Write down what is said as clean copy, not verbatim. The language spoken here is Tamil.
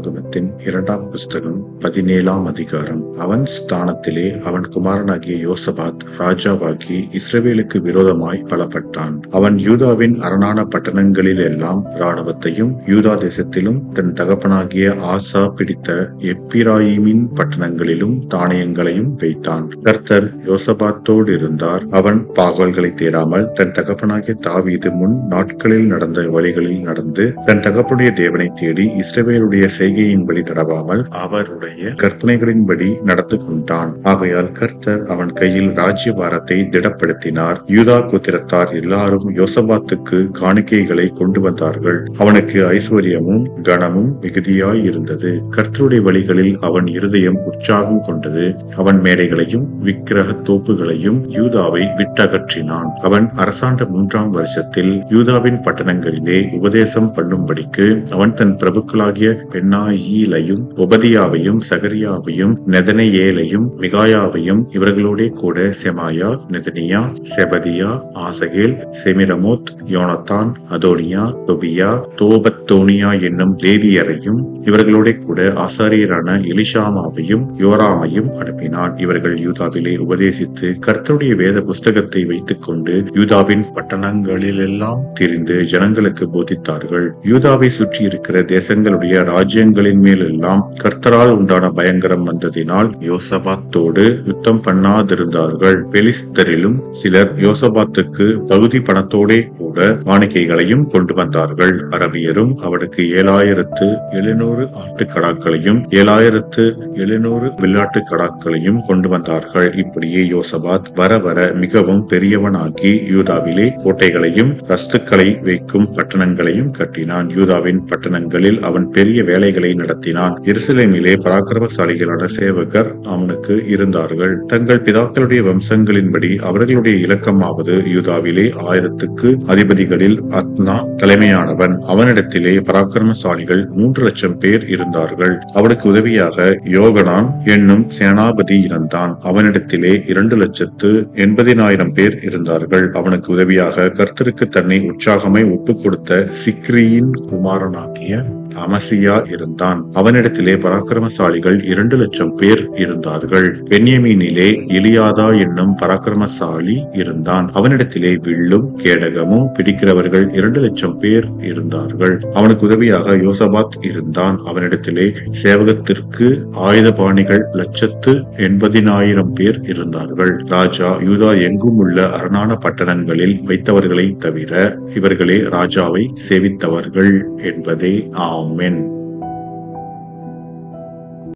நாளாகமத்தின் 2ஆம் புஸ்தகம் 17ஆம் அதிகாரம். அவன் ஸ்தானத்திலே அவன் குமாரனாகிய யோசபாத் ராஜாவாகி இஸ்ரவேலுக்கு விரோதமாய் பலப்பட்டான். அவன் யூதாவின் அரணான பட்டணங்களில் எல்லாம் இராணுவத்தையும் யூதா தேசத்திலும் தன் தகப்பனாகிய ஆசா பிடித்த எப்பிராயிமின் பட்டணங்களிலும் தானியங்களையும் வைத்தான். கர்த்தர் யோசபாத்தோடு இருந்தார். அவன் பாகால்களை தேடாமல் தன் தகப்பனாகிய தாவீது முன் நாட்களில் நடந்த வழிகளில் நடந்து தன் தகப்பனுடைய தேவனை தேடி இஸ்ரவேலுடைய செய்கையின்படி நடவாமல் அவருடைய கற்பனைகளின்படி நடந்து கொண்டான். ஆகையால் கர்த்தர் அவன் கையில் ராஜ்யபாரத்தை திடப்படுத்தினார். யூதா கோத்திரத்தார் எல்லாரும் யோசபாத்துக்கு காணிக்கைகளை கொண்டு வந்தார்கள். அவனுக்கு ஐஸ்வர்யமும் கனமும் மிகுதியாய் இருந்தது. கர்த்தருடைய வழிகளில் அவன் இருதயம் உற்சாகம் கொண்டது. அவன் மேடைகளையும் விக்கிரக தோப்புகளையும் யூதாவை விட்டகற்றினான். அவன் அரசாண்ட 3ஆம் வருஷத்தில் யூதாவின் பட்டணங்களிலே உபதேசம் பண்ணும்படிக்கு அவன் தன் பிரபுக்களாகிய பென்னாயிலையும் ஒபதியாவையும் சகரியாவையும் நெதனெயேலையும் மிகாயாவையும் இவர்களோட கூட செமாயா, நெதனியா, செபதியா, ஆசகேல், செமிரமோத், யோனத்தான், அதோனியா, தொபியா, தோபத்தோனியா என்னும் லேவியரையும் இவர்களோட கூட ஆசாரியரான எலிஷாமாவையும் யோராமையும் அனுப்பினான். இவர்கள் யூதாவிலே உபதேசித்து கர்த்தருடைய வேத புஸ்தகத்தை வைத்துக் கொண்டு யூதாவின் பட்டணங்களிலெல்லாம் திரிந்து ஜனங்களுக்கு போதித்தார்கள். யூதாவை சுற்றி இருக்கிற தேசங்களுடைய ராஜ்யங்களின் மேல் எல்லாம் கர்த்தரால் உண்டான பயங்கரம் வந்ததினால் யோசபாத்தோடு யுத்தம் பண்ணாதிருந்தார்கள். பெலிஸ்தரிலும் சிலர் யோசபாத்துக்கு பகுதி பணத்தோடே கூட காணிக்கைகளையும் கொண்டு வந்தார்கள். அரபியரும் அவனுக்கு 7700 ஆட்டுக்கடாக்களையும் 7700 வெள்ளாட்டு கடாக்களையும் கொண்டு வந்தார்கள். இப்படியே யோசபாத் வர வர மிகவும் பெரியவனாகி யூதாவிலே கோட்டைகளையும் ரஸ்துக்களை வைக்கும் பட்டணங்களையும் கட்டினான். யூதாவின் பட்டணங்களில் அவன் பெரிய வேலைகளை நடத்தினான். எருசலேமிலே பராக்கிரமசாலிகளான சேவகர் அவனுக்கு இருந்தார்கள். தங்கள் பிதாக்களுடைய வம்சங்களின்படி அவர்களுடைய இலக்கமாவது யூதாவிலே 1000க்கு அதிபதிகளில் அத்னா தலைமையானவன். அவனிடத்திலே பராக்கிரமசாலிகள் 3 லட்சம் பேர் இருந்தார்கள். அவனுக்கு உதவியாக யோகனான் என்னும் சேனாபதி இருந்தான். அவனிடத்திலே 2,80,000 பேர் இருந்தார்கள். அவனுக்கு உதவியாக கர்த்தருக்கு தன்னை உற்சாகமை ஒப்புக் கொடுத்த சிக்ரியின் குமாரனாகிய அமசியா இருந்தான். அவனிடத்திலே பராக்கிரமசாலிகள் 2 லட்சம் பேர் இருந்தார்கள். பென்யமீனிலே எலியாதா என்னும் பராக்கிரமசாலி இருந்தான். அவனிடத்திலே வில்லும் கேடகமும் பிடிக்கிறவர்கள் 2 லட்சம் பேர் இருந்தார்கள். அவனுக்கு உதவியாக யோசபாத் இருந்தான். அவனிடத்திலே சேவகத்திற்கு ஆயுதபாணிகள் 1,80,000 பேர் இருந்தார்கள். ராஜா யூதா எங்கும் உள்ள அரணான பட்டணங்களில் வைத்தவர்களை தவிர இவர்களே ராஜாவை சேவித்தவர்கள் என்பதே ஆமென்.